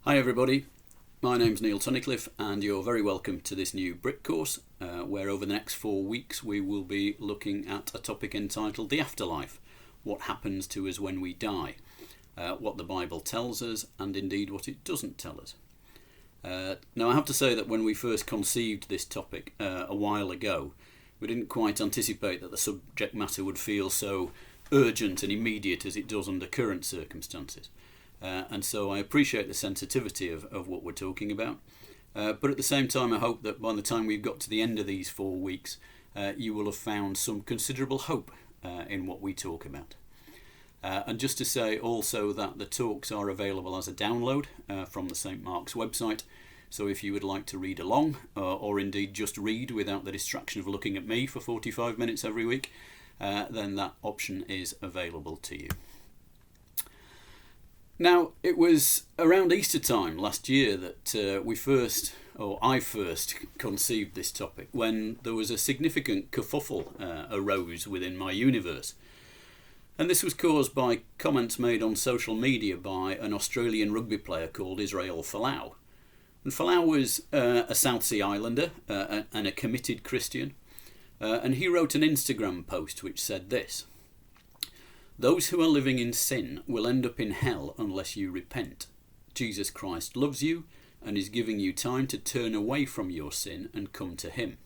Hi everybody, my name's Neil Tunnicliffe and you're very welcome to this new Brit course where over the next 4 weeks we will be looking at a topic entitled The Afterlife, what happens to us when we die, what the Bible tells us and indeed what it doesn't tell us. Now I have to say that when we first conceived this topic a while ago, we didn't quite anticipate that the subject matter would feel so urgent and immediate as it does under current circumstances. And so I appreciate the sensitivity of what we're talking about. But at the same time, I hope that by the time we've got to the end of these 4 weeks, you will have found some considerable hope in what we talk about. And just to say also that the talks are available as a download from the St. Mark's website. So if you would like to read along, or indeed just read without the distraction of looking at me for 45 minutes every week, then that option is available to you. Now, it was around Easter time last year that I first conceived this topic, when there was a significant kerfuffle arose within my universe. And this was caused by comments made on social media by an Australian rugby player called Israel Folau. And Folau was a South Sea Islander and a committed Christian. And he wrote an Instagram post which said this: "Those who are living in sin will end up in hell unless you repent. Jesus Christ loves you and is giving you time to turn away from your sin and come to him."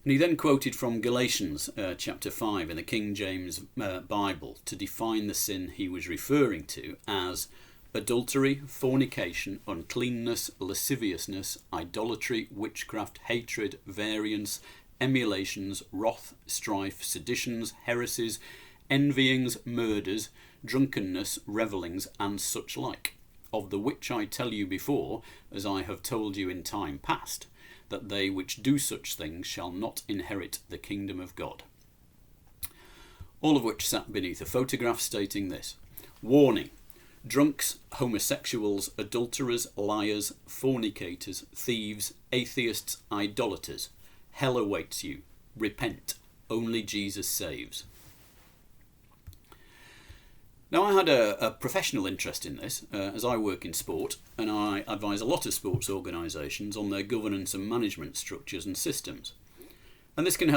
And he then quoted from Galatians chapter 5 in the King James Bible to define the sin he was referring to as adultery, fornication, uncleanness, lasciviousness, idolatry, witchcraft, hatred, variance, emulations, wrath, strife, seditions, heresies, envyings, murders, drunkenness, revellings, and such like, of the which I tell you before, as I have told you in time past, that they which do such things shall not inherit the kingdom of God. All of which sat beneath a photograph stating this: warning, drunks, homosexuals, adulterers, liars, fornicators, thieves, atheists, idolaters, hell awaits you. Repent. Only Jesus saves. Now, I had a professional interest in this, as I work in sport, and I advise a lot of sports organisations on their governance and management structures and systems. And this can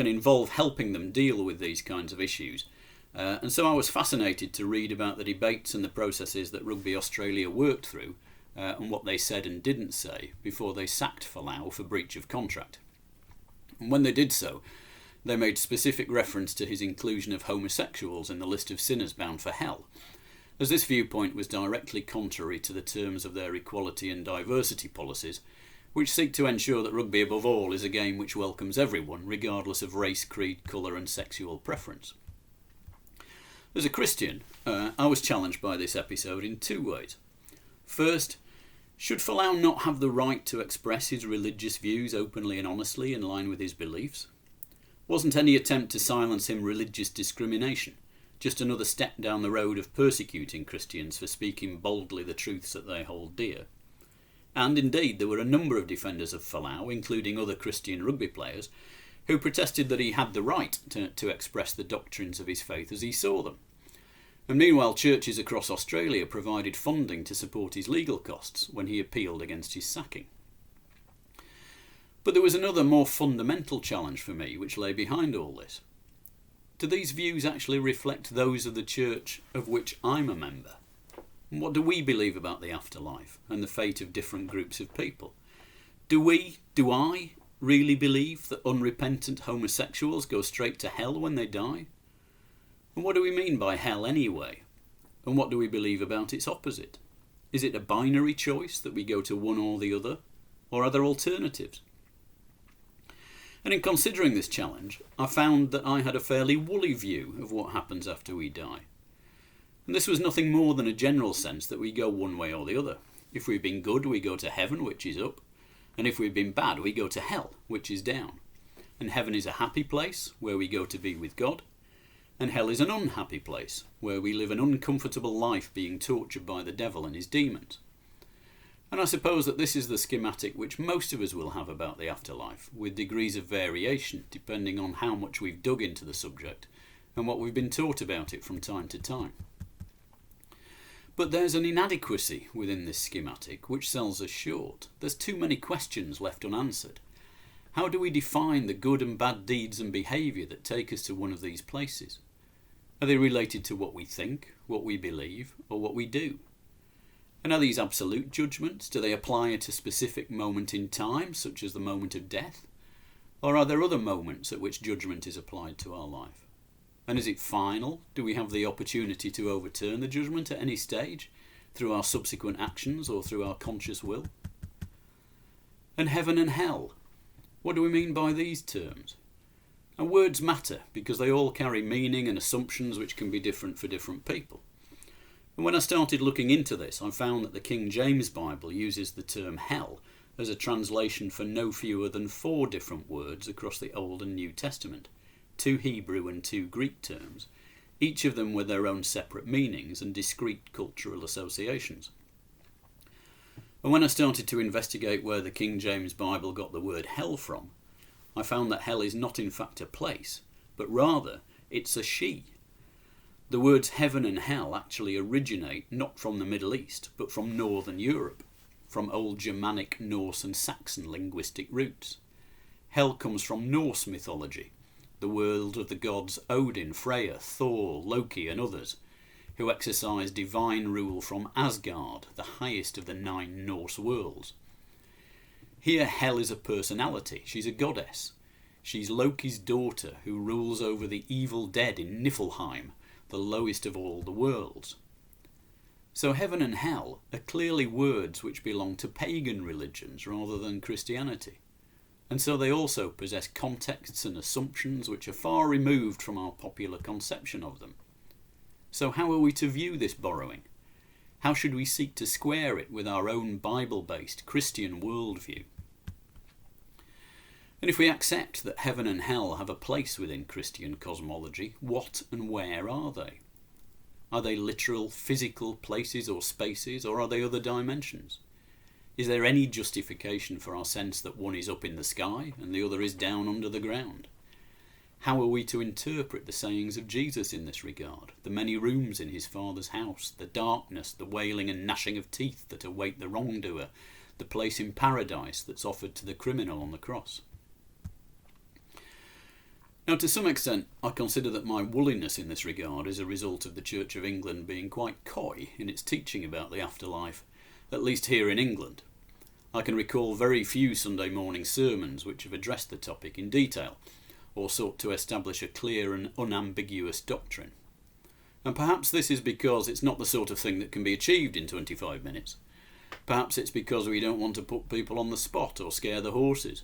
involve helping them deal with these kinds of issues. And so I was fascinated to read about the debates and the processes that Rugby Australia worked through, and what they said and didn't say before they sacked Folau for breach of contract. And when they did so, they made specific reference to his inclusion of homosexuals in the list of sinners bound for hell, as this viewpoint was directly contrary to the terms of their equality and diversity policies, which seek to ensure that rugby above all is a game which welcomes everyone, regardless of race, creed, colour and sexual preference. As a Christian, I was challenged by this episode in 2 ways. First, should Folau not have the right to express his religious views openly and honestly in line with his beliefs? Wasn't any attempt to silence him religious discrimination, just another step down the road of persecuting Christians for speaking boldly the truths that they hold dear? And indeed, there were a number of defenders of Folau, including other Christian rugby players, who protested that he had the right to express the doctrines of his faith as he saw them. And meanwhile, churches across Australia provided funding to support his legal costs when he appealed against his sacking. But there was another more fundamental challenge for me which lay behind all this. Do these views actually reflect those of the church of which I'm a member? And what do we believe about the afterlife and the fate of different groups of people? Do I really believe that unrepentant homosexuals go straight to hell when they die? And what do we mean by hell anyway? And what do we believe about its opposite? Is it a binary choice that we go to one or the other? Or are there alternatives? And in considering this challenge, I found that I had a fairly woolly view of what happens after we die. And this was nothing more than a general sense that we go one way or the other. If we've been good, we go to heaven, which is up. And if we've been bad, we go to hell, which is down. And heaven is a happy place, where we go to be with God. And hell is an unhappy place, where we live an uncomfortable life being tortured by the devil and his demons. And I suppose that this is the schematic which most of us will have about the afterlife, with degrees of variation depending on how much we've dug into the subject and what we've been taught about it from time to time. But there's an inadequacy within this schematic which sells us short. There's too many questions left unanswered. How do we define the good and bad deeds and behaviour that take us to one of these places? Are they related to what we think, what we believe, or what we do? And are these absolute judgments? Do they apply at a specific moment in time, such as the moment of death? Or are there other moments at which judgment is applied to our life? And is it final? Do we have the opportunity to overturn the judgment at any stage, through our subsequent actions or through our conscious will? And heaven and hell. What do we mean by these terms? And words matter because they all carry meaning and assumptions which can be different for different people. And when I started looking into this, I found that the King James Bible uses the term hell as a translation for no fewer than 4 different words across the Old and New Testament, 2 Hebrew and 2 Greek terms, each of them with their own separate meanings and discrete cultural associations. And when I started to investigate where the King James Bible got the word hell from, I found that hell is not in fact a place, but rather it's a she. The words heaven and hell actually originate not from the Middle East, but from Northern Europe, from old Germanic, Norse and Saxon linguistic roots. Hell comes from Norse mythology, the world of the gods Odin, Freya, Thor, Loki and others, who exercise divine rule from Asgard, the highest of the 9 Norse worlds. Here Hel is a personality, she's a goddess. She's Loki's daughter who rules over the evil dead in Niflheim, the lowest of all the worlds. So heaven and hell are clearly words which belong to pagan religions rather than Christianity. And so they also possess contexts and assumptions which are far removed from our popular conception of them. So how are we to view this borrowing? How should we seek to square it with our own Bible-based Christian worldview? And if we accept that heaven and hell have a place within Christian cosmology, what and where are they? Are they literal physical places or spaces, or are they other dimensions? Is there any justification for our sense that one is up in the sky and the other is down under the ground? How are we to interpret the sayings of Jesus in this regard? The many rooms in his Father's house, the darkness, the wailing and gnashing of teeth that await the wrongdoer, the place in paradise that's offered to the criminal on the cross. Now, to some extent, I consider that my woolliness in this regard is a result of the Church of England being quite coy in its teaching about the afterlife, at least here in England. I can recall very few Sunday morning sermons which have addressed the topic in detail, or sought to establish a clear and unambiguous doctrine. And perhaps this is because it's not the sort of thing that can be achieved in 25 minutes. Perhaps it's because we don't want to put people on the spot or scare the horses.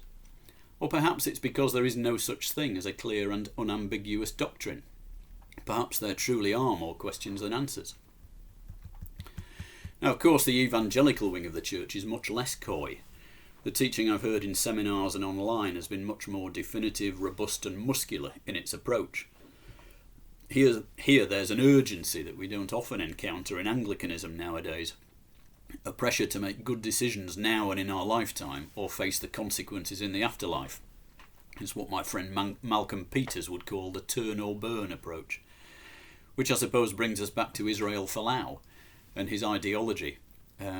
Or perhaps it's because there is no such thing as a clear and unambiguous doctrine. Perhaps there truly are more questions than answers. Now, of course, the evangelical wing of the church is much less coy. The teaching I've heard in seminars and online has been much more definitive, robust and muscular in its approach. Here there's an urgency that we don't often encounter in Anglicanism nowadays. A pressure to make good decisions now and in our lifetime, or face the consequences in the afterlife. It's what my friend Malcolm Peters would call the turn or burn approach, which I suppose brings us back to Israel Folau and his ideology,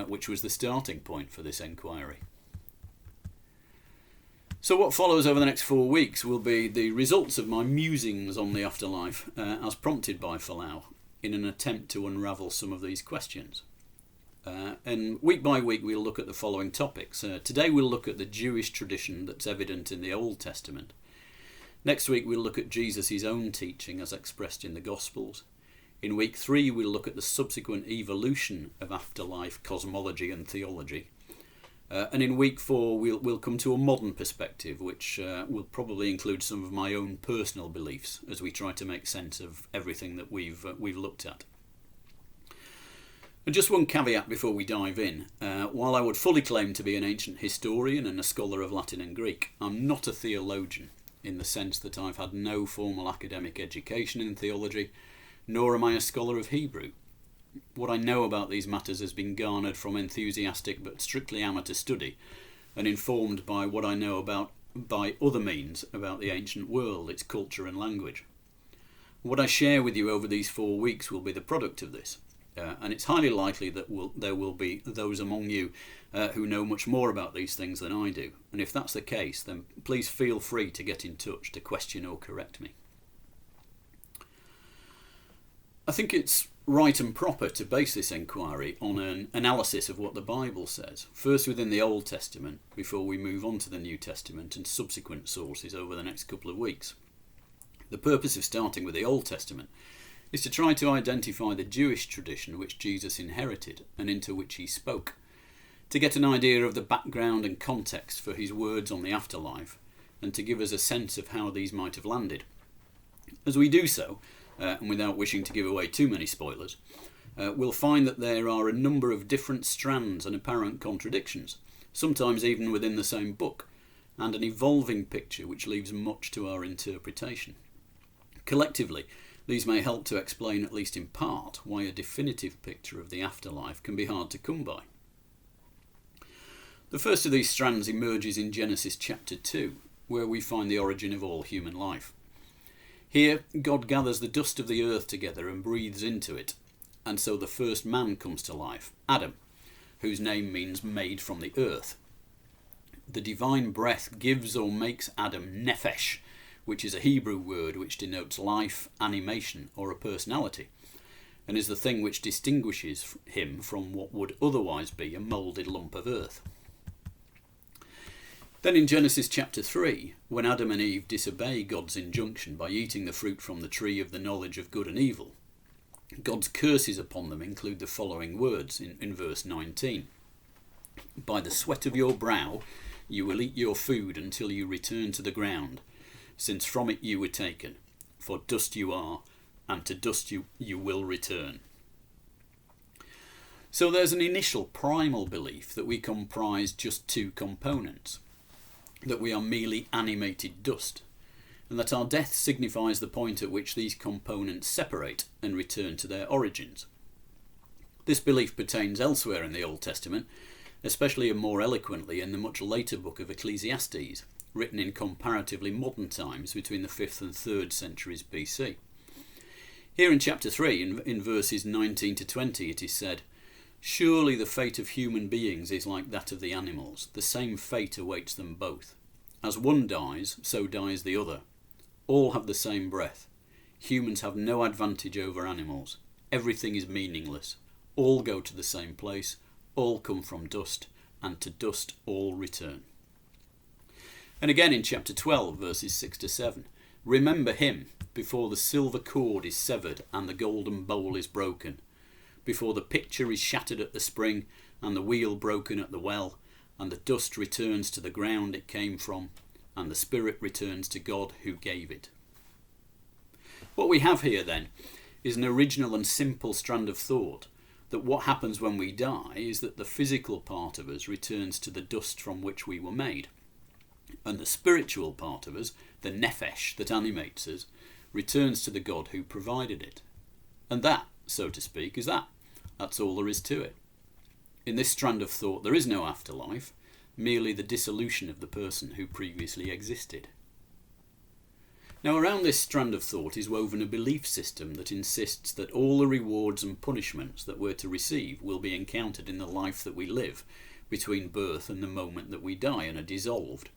which was the starting point for this enquiry. So what follows over the next 4 weeks will be the results of my musings on the afterlife, as prompted by Folau, in an attempt to unravel some of these questions. And week by week we'll look at the following topics. Today we'll look at the Jewish tradition that's evident in the Old Testament. Next week we'll look at Jesus' own teaching as expressed in the Gospels. In week 3 we'll look at the subsequent evolution of afterlife cosmology and theology. And in week 4 we'll come to a modern perspective, which will probably include some of my own personal beliefs as we try to make sense of everything that we've looked at. And just one caveat before we dive in. While I would fully claim to be an ancient historian and a scholar of Latin and Greek, I'm not a theologian in the sense that I've had no formal academic education in theology, nor am I a scholar of Hebrew. What I know about these matters has been garnered from enthusiastic but strictly amateur study, and informed by what I know by other means about the ancient world, its culture and language. What I share with you over these 4 weeks will be the product of this, and it's highly likely that there will be those among you who know much more about these things than I do. And if that's the case, then please feel free to get in touch to question or correct me. I think it's right and proper to base this inquiry on an analysis of what the Bible says, first within the Old Testament, before we move on to the New Testament and subsequent sources over the next couple of weeks. The purpose of starting with the Old Testament is to try to identify the Jewish tradition which Jesus inherited and into which he spoke, to get an idea of the background and context for his words on the afterlife, and to give us a sense of how these might have landed. As we do so, and without wishing to give away too many spoilers, we'll find that there are a number of different strands and apparent contradictions, sometimes even within the same book, and an evolving picture which leaves much to our interpretation. Collectively, these may help to explain, at least in part, why a definitive picture of the afterlife can be hard to come by. The first of these strands emerges in Genesis chapter 2, where we find the origin of all human life. Here, God gathers the dust of the earth together and breathes into it, and so the first man comes to life, Adam, whose name means made from the earth. The divine breath gives or makes Adam nephesh, which is a Hebrew word which denotes life, animation, or a personality, and is the thing which distinguishes him from what would otherwise be a moulded lump of earth. Then in Genesis chapter 3, when Adam and Eve disobey God's injunction by eating the fruit from the tree of the knowledge of good and evil, God's curses upon them include the following words in verse 19. By the sweat of your brow you will eat your food until you return to the ground, since from it you were taken, for dust you are, and to dust you will return. So there's an initial primal belief that we comprise just two components, that we are merely animated dust, and that our death signifies the point at which these components separate and return to their origins. This belief pertains elsewhere in the Old Testament, especially and more eloquently in the much later book of Ecclesiastes, written in comparatively modern times between the 5th and 3rd centuries BC. Here in chapter 3, in verses 19 to 20, it is said, "Surely the fate of human beings is like that of the animals. The same fate awaits them both. As one dies, so dies the other. All have the same breath. Humans have no advantage over animals. Everything is meaningless. All go to the same place. All come from dust, and to dust all return." And again in chapter 12, verses 6 to 7. "Remember him before the silver cord is severed and the golden bowl is broken, before the pitcher is shattered at the spring and the wheel broken at the well, and the dust returns to the ground it came from, and the spirit returns to God who gave it." What we have here then is an original and simple strand of thought, that what happens when we die is that the physical part of us returns to the dust from which we were made, and the spiritual part of us, the nephesh that animates us, returns to the God who provided it. And that, so to speak, is that. That's all there is to it. In this strand of thought there is no afterlife, merely the dissolution of the person who previously existed. Now around this strand of thought is woven a belief system that insists that all the rewards and punishments that we're to receive will be encountered in the life that we live between birth and the moment that we die and are dissolved.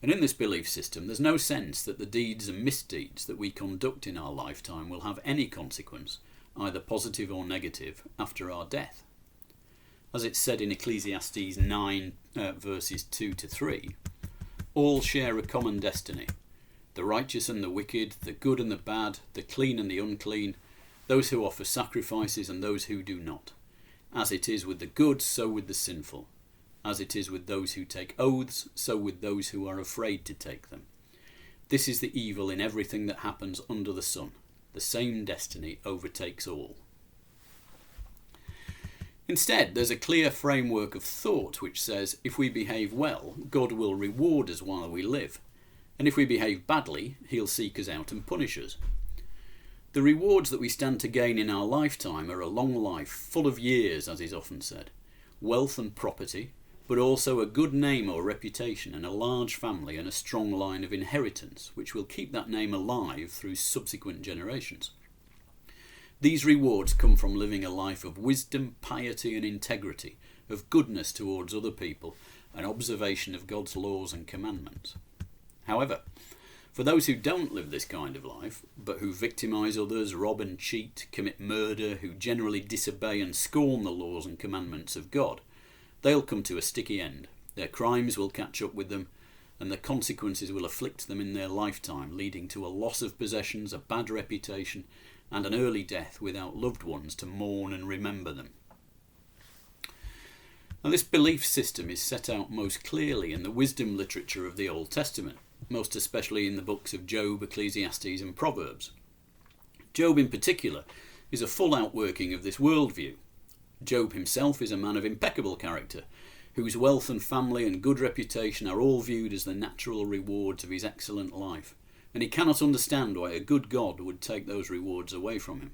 And in this belief system there's no sense that the deeds and misdeeds that we conduct in our lifetime will have any consequence, either positive or negative, after our death. As it's said in Ecclesiastes 9 verses 2 to 3, all share a common destiny. The righteous and the wicked, the good and the bad, the clean and the unclean, those who offer sacrifices and those who do not. As it is with the good, so with the sinful. As it is with those who take oaths, so with those who are afraid to take them. This is the evil in everything that happens under the sun. The same destiny overtakes all. Instead, there's a clear framework of thought which says if we behave well, God will reward us while we live, and if we behave badly, he'll seek us out and punish us. The rewards that we stand to gain in our lifetime are a long life, full of years, as is often said, wealth and property, but also a good name or reputation and a large family and a strong line of inheritance, which will keep that name alive through subsequent generations. These rewards come from living a life of wisdom, piety and integrity, of goodness towards other people, and observation of God's laws and commandments. However, for those who don't live this kind of life, but who victimise others, rob and cheat, commit murder, who generally disobey and scorn the laws and commandments of God, they'll come to a sticky end. Their crimes will catch up with them, and the consequences will afflict them in their lifetime, leading to a loss of possessions, a bad reputation, and an early death without loved ones to mourn and remember them. Now, this belief system is set out most clearly in the wisdom literature of the Old Testament, most especially in the books of Job, Ecclesiastes and Proverbs. Job in particular is a full outworking of this worldview. Job himself is a man of impeccable character, whose wealth and family and good reputation are all viewed as the natural rewards of his excellent life, and he cannot understand why a good God would take those rewards away from him.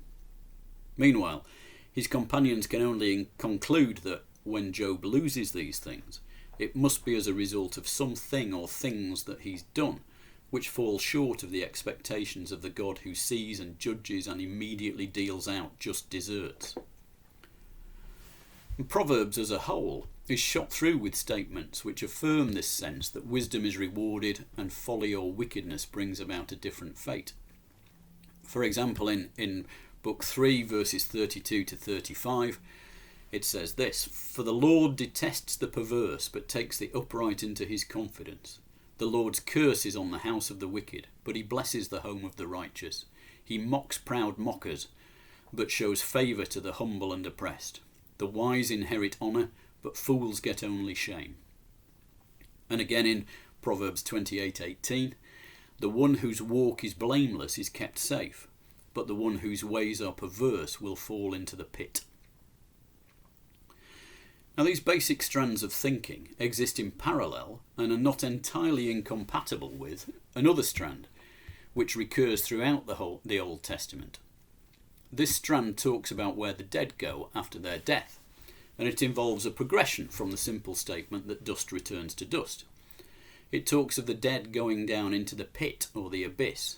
Meanwhile, his companions can only conclude that when Job loses these things, it must be as a result of something or things that he's done, which fall short of the expectations of the God who sees and judges and immediately deals out just deserts. And Proverbs as a whole is shot through with statements which affirm this sense that wisdom is rewarded and folly or wickedness brings about a different fate. For example, in Book 3, verses 32 to 35, it says this: "For the Lord detests the perverse, but takes the upright into his confidence. The Lord's curse is on the house of the wicked, but he blesses the home of the righteous. He mocks proud mockers, but shows favour to the humble and oppressed. The wise inherit honour, but fools get only shame." And again in Proverbs 28:18, "The one whose walk is blameless is kept safe, but the one whose ways are perverse will fall into the pit." Now, these basic strands of thinking exist in parallel and are not entirely incompatible with another strand, which recurs throughout the Old Testament. This strand talks about where the dead go after their death, and it involves a progression from the simple statement that dust returns to dust. It talks of the dead going down into the pit or the abyss,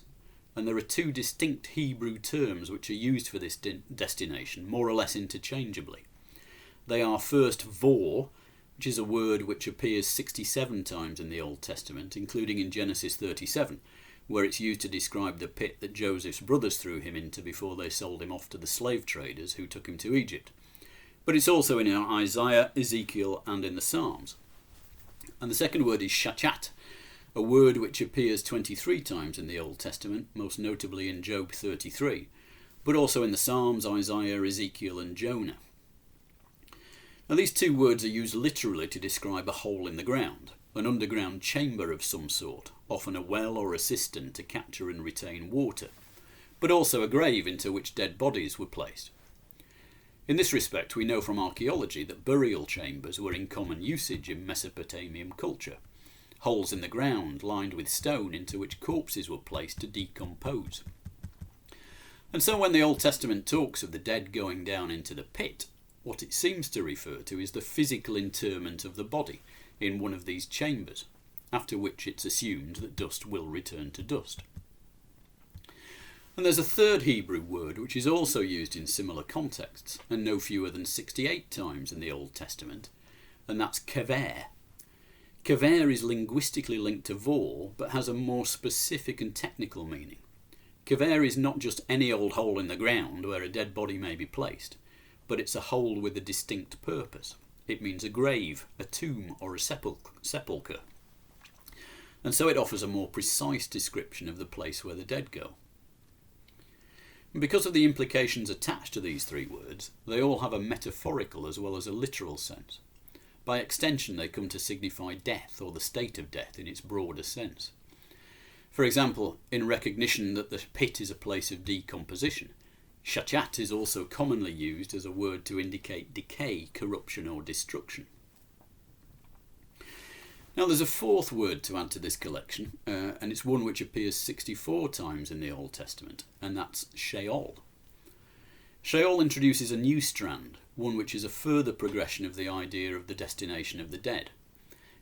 and there are two distinct Hebrew terms which are used for this destination, more or less interchangeably. They are first vor, which is a word which appears 67 times in the Old Testament, including in Genesis 37, where it's used to describe the pit that Joseph's brothers threw him into before they sold him off to the slave traders who took him to Egypt. But it's also in Isaiah, Ezekiel and in the Psalms. And the second word is shachat, a word which appears 23 times in the Old Testament, most notably in Job 33, but also in the Psalms, Isaiah, Ezekiel and Jonah. Now, these two words are used literally to describe a hole in the ground, an underground chamber of some sort, often a well or a cistern to capture and retain water, but also a grave into which dead bodies were placed. In this respect, we know from archaeology that burial chambers were in common usage in Mesopotamian culture, holes in the ground lined with stone into which corpses were placed to decompose. And so when the Old Testament talks of the dead going down into the pit, what it seems to refer to is the physical interment of the body in one of these chambers, after which it's assumed that dust will return to dust. And there's a third Hebrew word which is also used in similar contexts, and no fewer than 68 times in the Old Testament, and that's kever. Kever is linguistically linked to vor, but has a more specific and technical meaning. Kever is not just any old hole in the ground where a dead body may be placed, but it's a hole with a distinct purpose. It means a grave, a tomb or a sepulchre. And so it offers a more precise description of the place where the dead go. And because of the implications attached to these three words, they all have a metaphorical as well as a literal sense. By extension, they come to signify death or the state of death in its broader sense. For example, in recognition that the pit is a place of decomposition, shachat is also commonly used as a word to indicate decay, corruption or destruction. Now there's a fourth word to add to this collection, and it's one which appears 64 times in the Old Testament, and that's Sheol. Sheol introduces a new strand, one which is a further progression of the idea of the destination of the dead.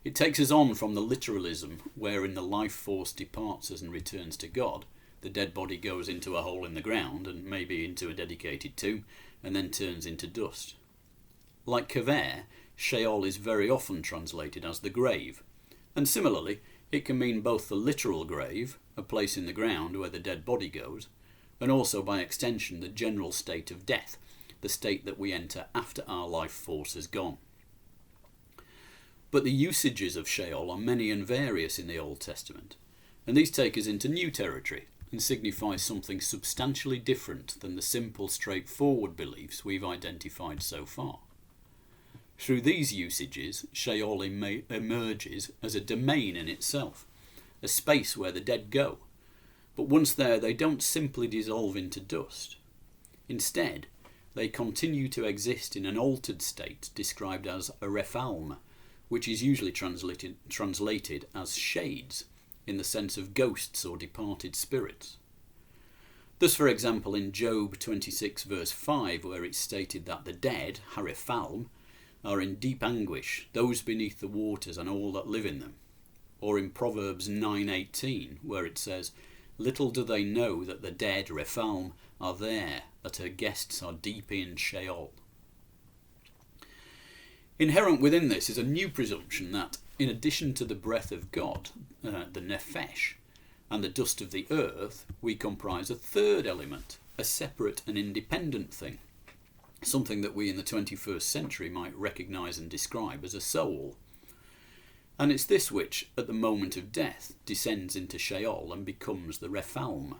It takes us on from the literalism wherein the life force departs us and returns to God, The dead body goes into a hole in the ground and maybe into a dedicated tomb and then turns into dust. Like Kaveh, Sheol is very often translated as the grave, and similarly it can mean both the literal grave, a place in the ground where the dead body goes, and also by extension the general state of death, the state that we enter after our life force has gone. But the usages of Sheol are many and various in the Old Testament, and these take us into new territory and signify something substantially different than the simple, straightforward beliefs we've identified so far. Through these usages, Sheol emerges as a domain in itself, a space where the dead go. But once there, they don't simply dissolve into dust. Instead, they continue to exist in an altered state described as a rephalm, which is usually translated as shades, in the sense of ghosts or departed spirits. Thus, for example, in Job 26 verse 5, where it's stated that the dead, harephalm, are in deep anguish, those beneath the waters and all that live in them. Or in Proverbs 9:18, where it says, little do they know that the dead, rephalm, are there, that her guests are deep in Sheol. Inherent within this is a new presumption that, in addition to the breath of God, the nephesh, and the dust of the earth, we comprise a third element, a separate and independent thing, something that we in the 21st century might recognise and describe as a soul. And it's this which, at the moment of death, descends into Sheol and becomes the rephalm.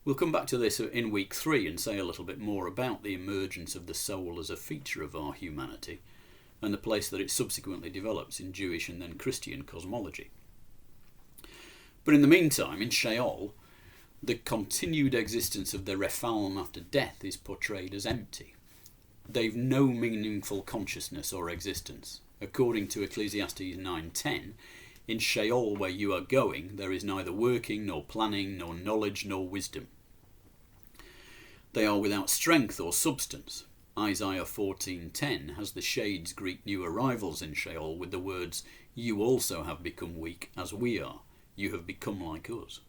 We'll come back to this in week 3 and say a little bit more about the emergence of the soul as a feature of our humanity, and the place that it subsequently develops in Jewish and then Christian cosmology. But in the meantime, in Sheol, the continued existence of the rephalm after death is portrayed as empty. They've no meaningful consciousness or existence. According to Ecclesiastes 9:10, in Sheol where you are going, there is neither working, nor planning, nor knowledge, nor wisdom. They are without strength or substance. Isaiah 14:10 has the shades greet new arrivals in Sheol with the words, you also have become weak as we are, you have become like us.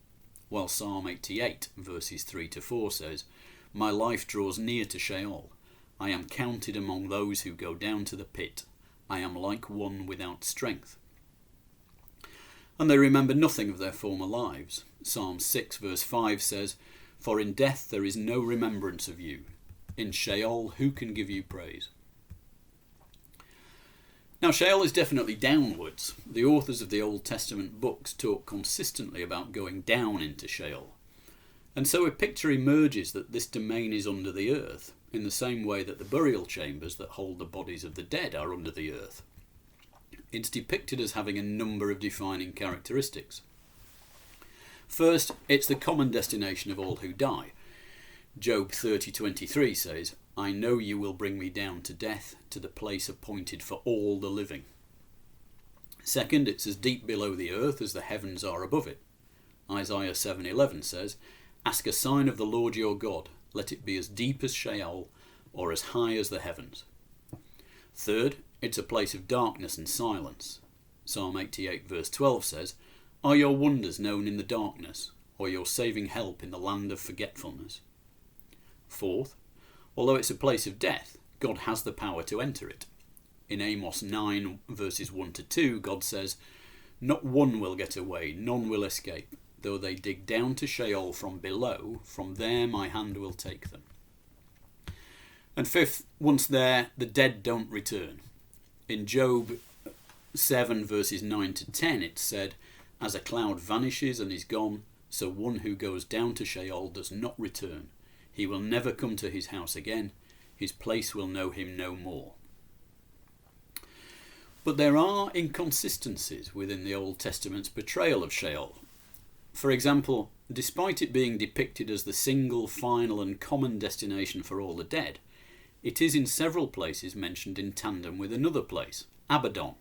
While Psalm 88 verses 3-4 says, my life draws near to Sheol, I am counted among those who go down to the pit, I am like one without strength. And they remember nothing of their former lives. Psalm 6 verse 5 says, for in death there is no remembrance of you. In Sheol, who can give you praise? Now, Sheol is definitely downwards. The authors of the Old Testament books talk consistently about going down into Sheol. And so a picture emerges that this domain is under the earth, in the same way that the burial chambers that hold the bodies of the dead are under the earth. It's depicted as having a number of defining characteristics. First, it's the common destination of all who die. Job 30:23 says, I know you will bring me down to death, to the place appointed for all the living. Second, it's as deep below the earth as the heavens are above it. Isaiah 7:11 says, ask a sign of the Lord your God, let it be as deep as Sheol, or as high as the heavens. Third, it's a place of darkness and silence. Psalm 88 verse 12 says, are your wonders known in the darkness, or your saving help in the land of forgetfulness? Fourth, although it's a place of death, God has the power to enter it. In Amos 9 verses 1-2, God says, not one will get away, none will escape. Though they dig down to Sheol from below, from there my hand will take them. And fifth, once there, the dead don't return. In Job 7 verses 9-10, it said, as a cloud vanishes and is gone, so one who goes down to Sheol does not return. He will never come to his house again. His place will know him no more. But there are inconsistencies within the Old Testament's portrayal of Sheol. For example, despite it being depicted as the single, final and common destination for all the dead, it is in several places mentioned in tandem with another place, Abaddon.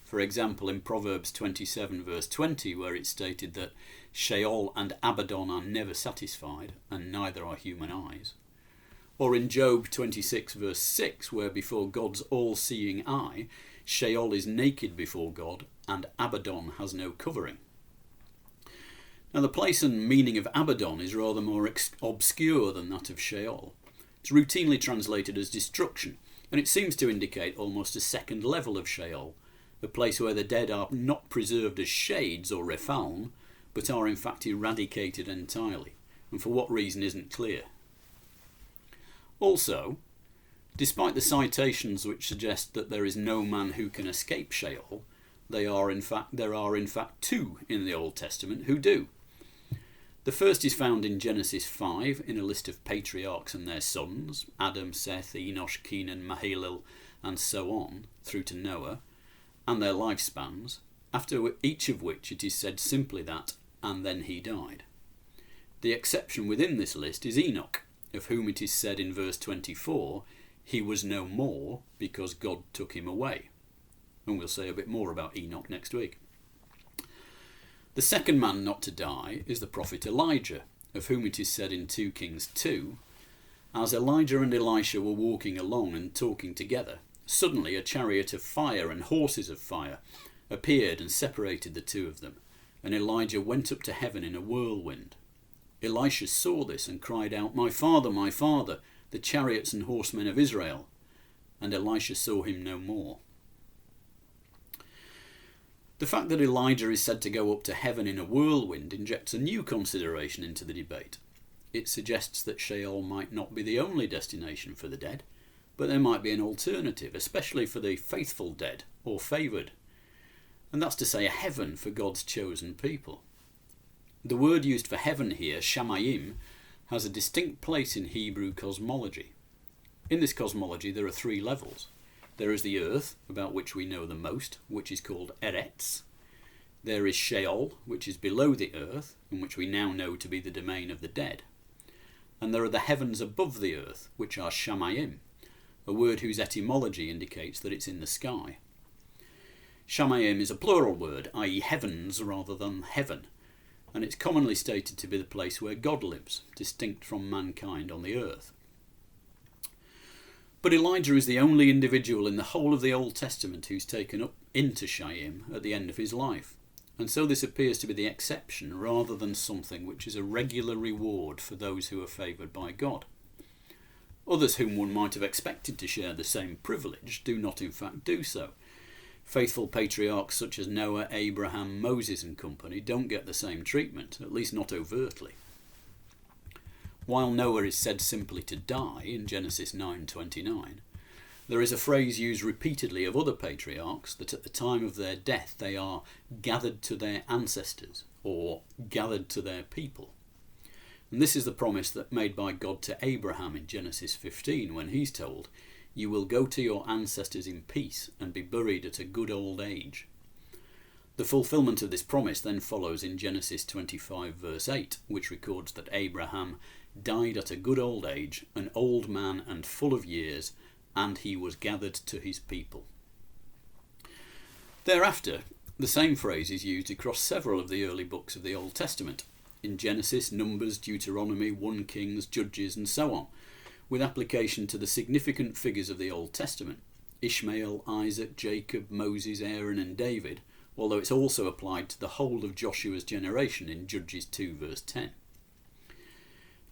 For example, in Proverbs 27 verse 20, where it's stated that Sheol and Abaddon are never satisfied, and neither are human eyes. Or in Job 26 verse 6, where before God's all-seeing eye, Sheol is naked before God, and Abaddon has no covering. Now the place and meaning of Abaddon is rather more obscure than that of Sheol. It's routinely translated as destruction, and it seems to indicate almost a second level of Sheol, a place where the dead are not preserved as shades or refalm, but are in fact eradicated entirely, and for what reason isn't clear. Also, despite the citations which suggest that there is no man who can escape Sheol, there are in fact two in the Old Testament who do. The first is found in Genesis 5 in a list of patriarchs and their sons, Adam, Seth, Enosh, Kenan, Mahalalel, and so on, through to Noah, and their lifespans, after each of which it is said simply that, and then he died. The exception within this list is Enoch, of whom it is said in verse 24, he was no more because God took him away. And we'll say a bit more about Enoch next week. The second man not to die is the prophet Elijah, of whom it is said in 2 Kings 2, as Elijah and Elisha were walking along and talking together, suddenly a chariot of fire and horses of fire appeared and separated the two of them, and Elijah went up to heaven in a whirlwind. Elisha saw this and cried out, my father, the chariots and horsemen of Israel. And Elisha saw him no more. The fact that Elijah is said to go up to heaven in a whirlwind injects a new consideration into the debate. It suggests that Sheol might not be the only destination for the dead, but there might be an alternative, especially for the faithful dead or favoured. And that's to say a heaven for God's chosen people. The word used for heaven here, shamayim, has a distinct place in Hebrew cosmology. In this cosmology there are three levels. There is the earth, about which we know the most, which is called Eretz. There is Sheol, which is below the earth, and which we now know to be the domain of the dead. And there are the heavens above the earth, which are Shamayim, a word whose etymology indicates that it's in the sky. Shamayim is a plural word, i.e. heavens rather than heaven, and it's commonly stated to be the place where God lives, distinct from mankind on the earth. But Elijah is the only individual in the whole of the Old Testament who's taken up into Shaim at the end of his life, and so this appears to be the exception rather than something which is a regular reward for those who are favoured by God. Others whom one might have expected to share the same privilege do not in fact do so. Faithful patriarchs such as Noah, Abraham, Moses and company don't get the same treatment, at least not overtly. While Noah is said simply to die in Genesis 9:29, there is a phrase used repeatedly of other patriarchs that at the time of their death they are gathered to their ancestors or gathered to their people. And this is the promise that made by God to Abraham in Genesis 15 when he's told, you will go to your ancestors in peace and be buried at a good old age. The fulfilment of this promise then follows in Genesis 25 verse 8, which records that Abraham died at a good old age, an old man and full of years, and he was gathered to his people. Thereafter, the same phrase is used across several of the early books of the Old Testament, in Genesis, Numbers, Deuteronomy, 1 Kings, Judges and so on, with application to the significant figures of the Old Testament, Ishmael, Isaac, Jacob, Moses, Aaron and David, although it's also applied to the whole of Joshua's generation in Judges 2 verse 10.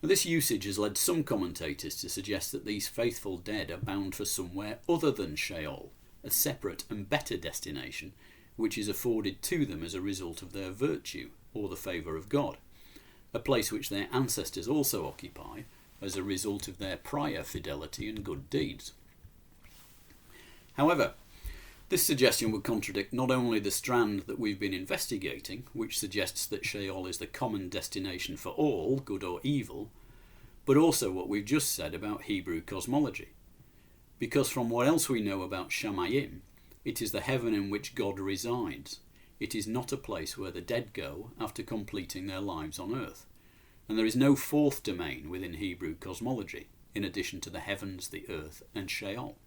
Now, this usage has led some commentators to suggest that these faithful dead are bound for somewhere other than Sheol, a separate and better destination which is afforded to them as a result of their virtue or the favour of God, a place which their ancestors also occupy as a result of their prior fidelity and good deeds. However, this suggestion would contradict not only the strand that we've been investigating, which suggests that Sheol is the common destination for all, good or evil, but also what we've just said about Hebrew cosmology. Because from what else we know about Shamayim, it is the heaven in which God resides. It is not a place where the dead go after completing their lives on earth. And there is no fourth domain within Hebrew cosmology, in addition to the heavens, the earth and Sheol.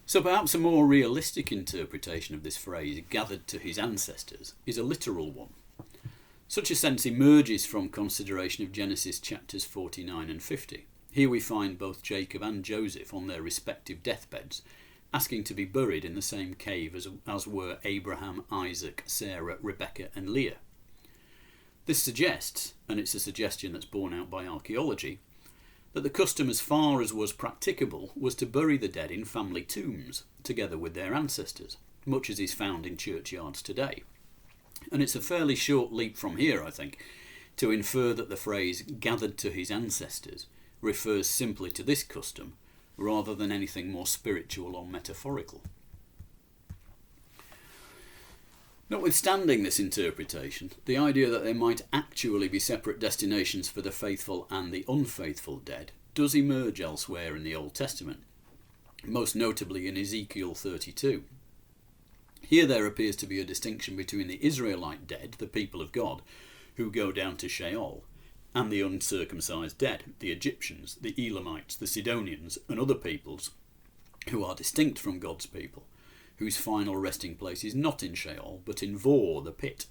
So perhaps a more realistic interpretation of this phrase, gathered to his ancestors, is a literal one. Such a sense emerges from consideration of Genesis chapters 49 and 50. Here we find both Jacob and Joseph on their respective deathbeds, asking to be buried in the same cave as were Abraham, Isaac, Sarah, Rebekah and Leah. This suggests, and it's a suggestion that's borne out by archaeology, that the custom, as far as was practicable, was to bury the dead in family tombs, together with their ancestors, much as is found in churchyards today. And it's a fairly short leap from here, I think, to infer that the phrase "gathered to his ancestors" refers simply to this custom, rather than anything more spiritual or metaphorical. Notwithstanding this interpretation, the idea that there might actually be separate destinations for the faithful and the unfaithful dead does emerge elsewhere in the Old Testament, most notably in Ezekiel 32. Here there appears to be a distinction between the Israelite dead, the people of God, who go down to Sheol, and the uncircumcised dead, the Egyptians, the Elamites, the Sidonians, and other peoples who are distinct from God's people, whose final resting place is not in Sheol, but in Vor, the pit.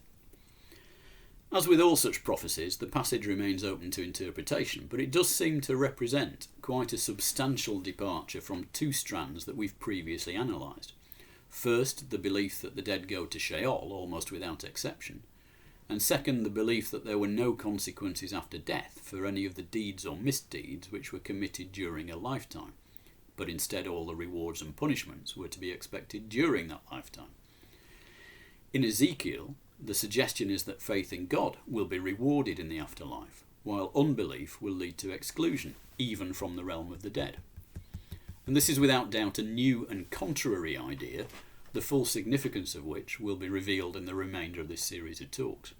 As with all such prophecies, the passage remains open to interpretation, but it does seem to represent quite a substantial departure from two strands that we've previously analysed. First, the belief that the dead go to Sheol, almost without exception, and second, the belief that there were no consequences after death for any of the deeds or misdeeds which were committed during a lifetime, but instead all the rewards and punishments were to be expected during that lifetime. In Ezekiel, the suggestion is that faith in God will be rewarded in the afterlife, while unbelief will lead to exclusion, even from the realm of the dead. And this is without doubt a new and contrary idea, the full significance of which will be revealed in the remainder of this series of talks.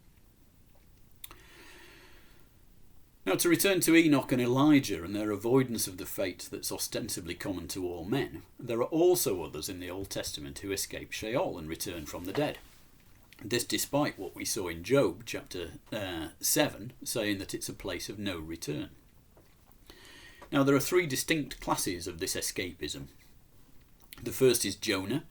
Now, to return to Enoch and Elijah and their avoidance of the fate that's ostensibly common to all men, there are also others in the Old Testament who escape Sheol and return from the dead. This despite what we saw in Job chapter 7, saying that it's a place of no return. Now, there are three distinct classes of this escapism. The first is Jonah,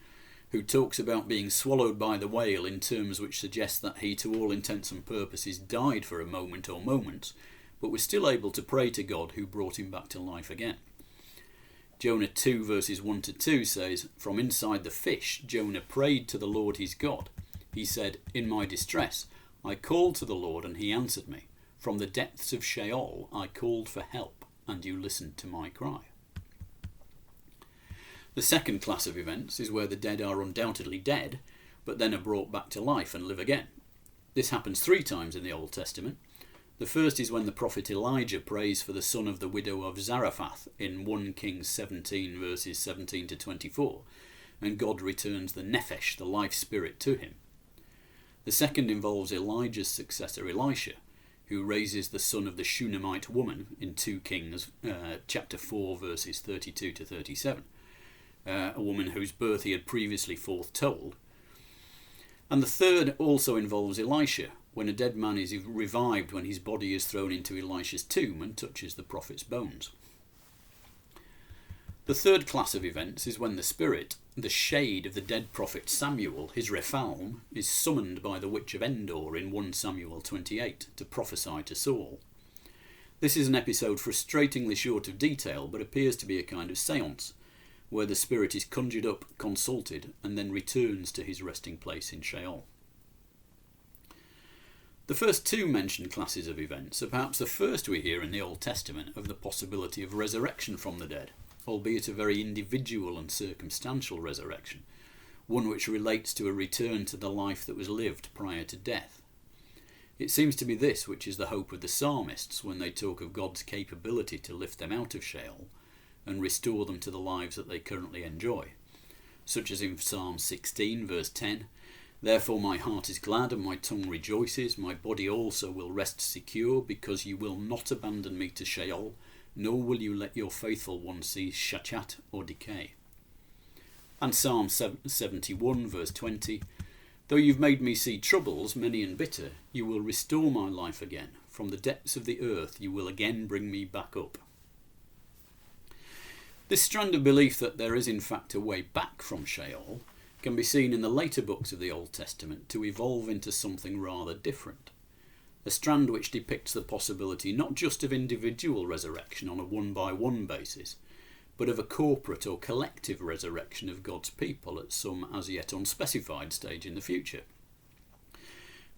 who talks about being swallowed by the whale in terms which suggest that he, to all intents and purposes, died for a moment or moments, but was still able to pray to God who brought him back to life again. Jonah 2 verses 1 to 2 says, "From inside the fish Jonah prayed to the Lord his God. He said, 'In my distress I called to the Lord and he answered me. From the depths of Sheol I called for help and you listened to my cry.'" The second class of events is where the dead are undoubtedly dead, but then are brought back to life and live again. This happens 3 times in the Old Testament. The first is when the prophet Elijah prays for the son of the widow of Zarephath in 1 Kings 17 verses 17 to 24, and God returns the nephesh, the life spirit, to him. The second involves Elijah's successor Elisha, who raises the son of the Shunammite woman in 2 Kings chapter 4 verses 32 to 37, a woman whose birth he had previously foretold. And the third also involves Elisha, when a dead man is revived when his body is thrown into Elisha's tomb and touches the prophet's bones. The third class of events is when the spirit, the shade of the dead prophet Samuel, his Rephalm, is summoned by the witch of Endor in 1 Samuel 28 to prophesy to Saul. This is an episode frustratingly short of detail, but appears to be a kind of séance, where the spirit is conjured up, consulted, and then returns to his resting place in Sheol. The first 2 mentioned classes of events are perhaps the first we hear in the Old Testament of the possibility of resurrection from the dead, albeit a very individual and circumstantial resurrection, one which relates to a return to the life that was lived prior to death. It seems to be this which is the hope of the psalmists when they talk of God's capability to lift them out of Sheol and restore them to the lives that they currently enjoy, such as in Psalm 16 verse 10, "Therefore my heart is glad and my tongue rejoices, my body also will rest secure, because you will not abandon me to Sheol, nor will you let your faithful one see shachat or decay." And Psalm 71 verse 20, "Though you've made me see troubles many and bitter, you will restore my life again. From the depths of the earth you will again bring me back up." This strand of belief that there is in fact a way back from Sheol can be seen in the later books of the Old Testament to evolve into something rather different. A strand which depicts the possibility not just of individual resurrection on a one-by-one basis, but of a corporate or collective resurrection of God's people at some as yet unspecified stage in the future.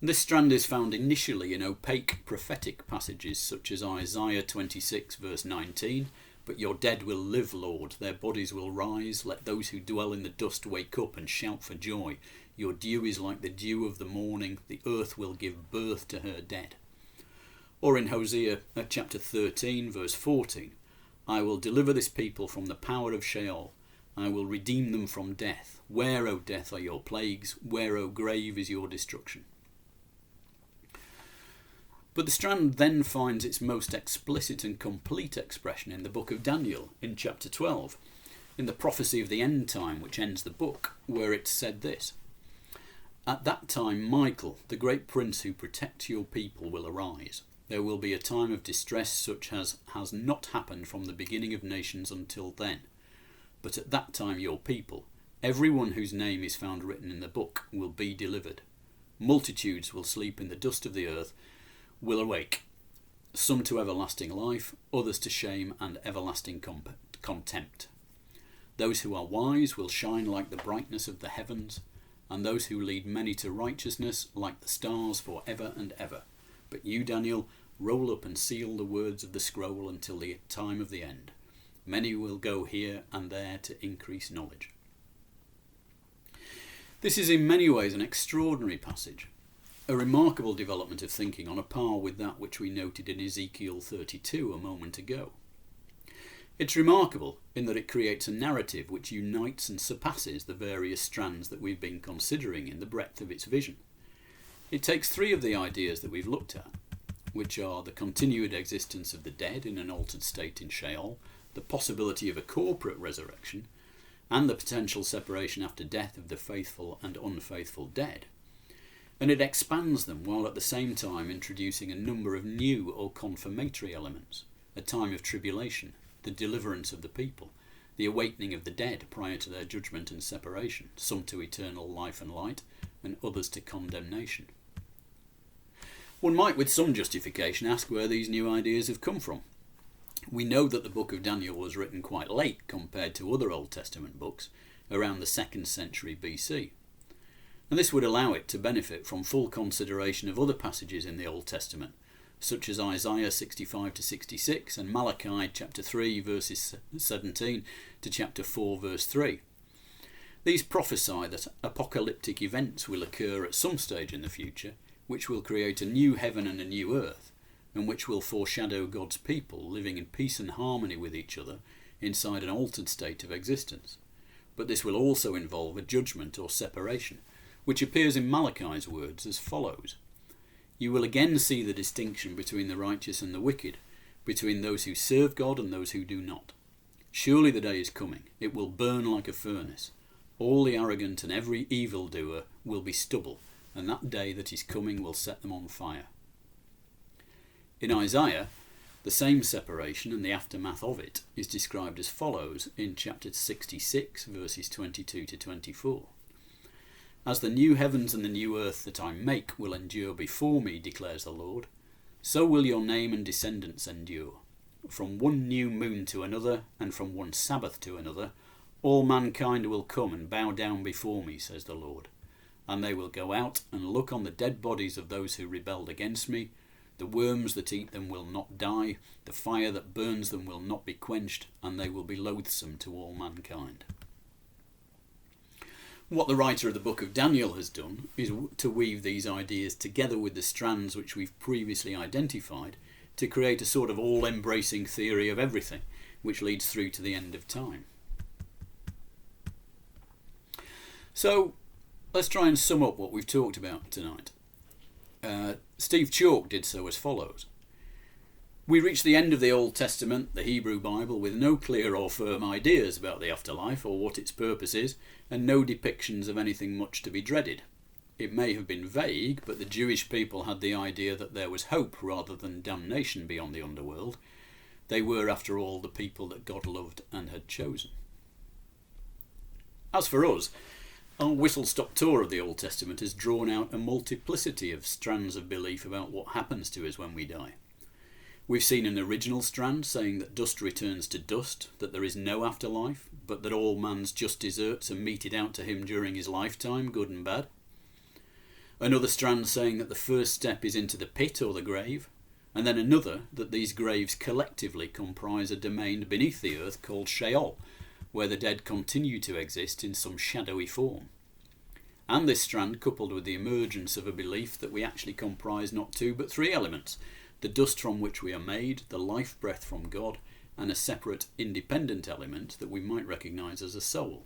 This strand is found initially in opaque prophetic passages such as Isaiah 26 verse 19, "But your dead will live, Lord, their bodies will rise, let those who dwell in the dust wake up and shout for joy. Your dew is like the dew of the morning, the earth will give birth to her dead." Or in Hosea chapter 13 verse 14, "I will deliver this people from the power of Sheol, I will redeem them from death. Where, O death, are your plagues? Where, O grave, is your destruction?" But the strand then finds its most explicit and complete expression in the book of Daniel, in chapter 12, in the prophecy of the end time which ends the book, where it's said this: "At that time Michael, the great prince who protects your people, will arise. There will be a time of distress such as has not happened from the beginning of nations until then. But at that time your people, everyone whose name is found written in the book, will be delivered. Multitudes will sleep in the dust of the earth, will awake, some to everlasting life, others to shame and everlasting contempt. Those who are wise will shine like the brightness of the heavens, and those who lead many to righteousness like the stars for ever and ever. But you, Daniel, roll up and seal the words of the scroll until the time of the end. Many will go here and there to increase knowledge." This is in many ways an extraordinary passage, a remarkable development of thinking on a par with that which we noted in Ezekiel 32 a moment ago. It's remarkable in that it creates a narrative which unites and surpasses the various strands that we've been considering in the breadth of its vision. It takes three of the ideas that we've looked at, which are the continued existence of the dead in an altered state in Sheol, the possibility of a corporate resurrection, and the potential separation after death of the faithful and unfaithful dead. And it expands them while at the same time introducing a number of new or confirmatory elements: a time of tribulation, the deliverance of the people, the awakening of the dead prior to their judgment and separation, some to eternal life and light, and others to condemnation. One might with some justification ask where these new ideas have come from. We know that the book of Daniel was written quite late compared to other Old Testament books, around the 2nd century BC. And this would allow it to benefit from full consideration of other passages in the Old Testament, such as Isaiah 65 to 66 and Malachi chapter 3 verses 17 to chapter 4 verse 3. These prophesy that apocalyptic events will occur at some stage in the future, which will create a new heaven and a new earth, and which will foreshadow God's people living in peace and harmony with each other inside an altered state of existence. But this will also involve a judgment or separation, which appears in Malachi's words as follows: "You will again see the distinction between the righteous and the wicked, between those who serve God and those who do not. Surely the day is coming, it will burn like a furnace. All the arrogant and every evildoer will be stubble, and that day that is coming will set them on fire." In Isaiah, the same separation and the aftermath of it is described as follows in chapter 66 verses 22 to 24. "As the new heavens and the new earth that I make will endure before me, declares the Lord, so will your name and descendants endure. From one new moon to another, and from one Sabbath to another, all mankind will come and bow down before me, says the Lord. And they will go out and look on the dead bodies of those who rebelled against me. The worms that eat them will not die, the fire that burns them will not be quenched, and they will be loathsome to all mankind." What the writer of the book of Daniel has done is to weave these ideas together with the strands which we've previously identified to create a sort of all-embracing theory of everything, which leads through to the end of time. So, let's try and sum up what we've talked about tonight. Steve Chalk did so as follows. We reach the end of the Old Testament, the Hebrew Bible, with no clear or firm ideas about the afterlife or what its purpose is, and no depictions of anything much to be dreaded. It may have been vague, but the Jewish people had the idea that there was hope rather than damnation beyond the underworld. They were, after all, the people that God loved and had chosen. As for us, our whistle-stop tour of the Old Testament has drawn out a multiplicity of strands of belief about what happens to us when we die. We've seen an original strand saying that dust returns to dust, that there is no afterlife, but that all man's just deserts are meted out to him during his lifetime, good and bad. Another strand saying that the first step is into the pit or the grave, and then another that these graves collectively comprise a domain beneath the earth called Sheol, where the dead continue to exist in some shadowy form. And this strand coupled with the emergence of a belief that we actually comprise not two but three elements: the dust from which we are made, the life breath from God, and a separate independent element that we might recognise as a soul.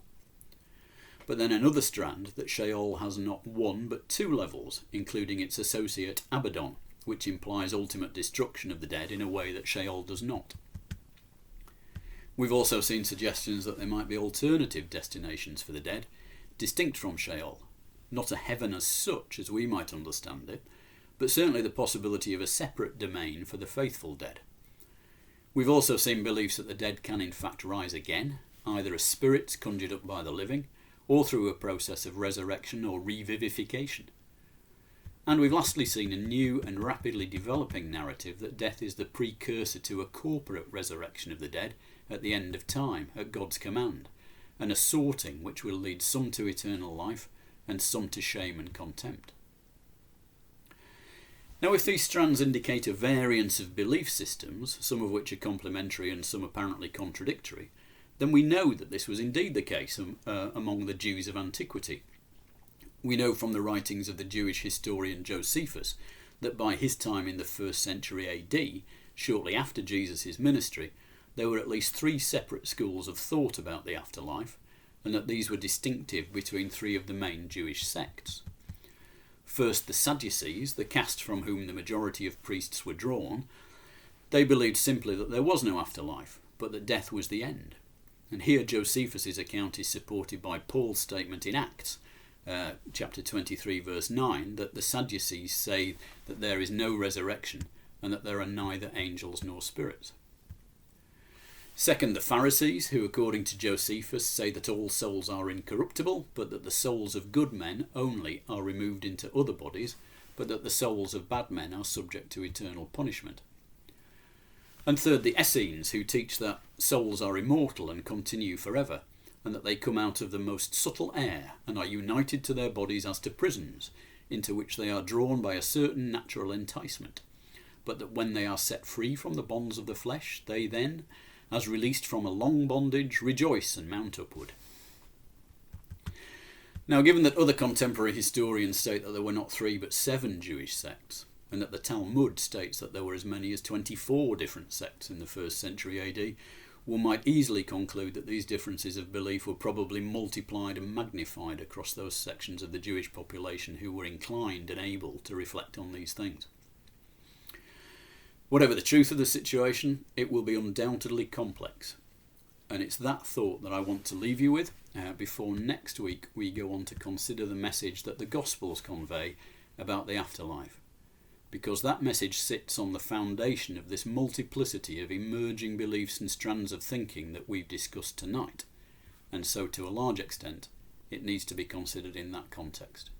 But then another strand that Sheol has not one but two levels, including its associate Abaddon, which implies ultimate destruction of the dead in a way that Sheol does not. We've also seen suggestions that there might be alternative destinations for the dead, distinct from Sheol, not a heaven as such as we might understand it, but certainly the possibility of a separate domain for the faithful dead. We've also seen beliefs that the dead can in fact rise again, either as spirits conjured up by the living, or through a process of resurrection or revivification. And we've lastly seen a new and rapidly developing narrative that death is the precursor to a corporate resurrection of the dead at the end of time, at God's command, and a sorting which will lead some to eternal life and some to shame and contempt. Now, if these strands indicate a variance of belief systems, some of which are complementary and some apparently contradictory, then we know that this was indeed the case among the Jews of antiquity. We know from the writings of the Jewish historian Josephus that by his time in the 1st century AD, shortly after Jesus' ministry, there were at least three separate schools of thought about the afterlife, and that these were distinctive between three of the main Jewish sects. First, the Sadducees, the caste from whom the majority of priests were drawn. They believed simply that there was no afterlife, but that death was the end. And here Josephus' account is supported by Paul's statement in Acts, chapter 23 verse 9, that the Sadducees say that there is no resurrection and that there are neither angels nor spirits. Second, the Pharisees, who according to Josephus say that all souls are incorruptible, but that the souls of good men only are removed into other bodies, but that the souls of bad men are subject to eternal punishment. And third, the Essenes, who teach that souls are immortal and continue forever, and that they come out of the most subtle air and are united to their bodies as to prisons, into which they are drawn by a certain natural enticement, but that when they are set free from the bonds of the flesh, they then, as released from a long bondage, rejoice and mount upward. Now, given that other contemporary historians state that there were not 3 but 7 Jewish sects, and that the Talmud states that there were as many as 24 different sects in the 1st century AD, one might easily conclude that these differences of belief were probably multiplied and magnified across those sections of the Jewish population who were inclined and able to reflect on these things. Whatever the truth of the situation, it will be undoubtedly complex. And it's that thought that I want to leave you with before next week we go on to consider the message that the Gospels convey about the afterlife. Because that message sits on the foundation of this multiplicity of emerging beliefs and strands of thinking that we've discussed tonight. And so to a large extent, it needs to be considered in that context.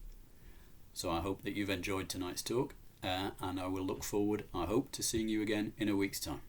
So I hope that you've enjoyed tonight's talk. And I will look forward, I hope, to seeing you again in a week's time.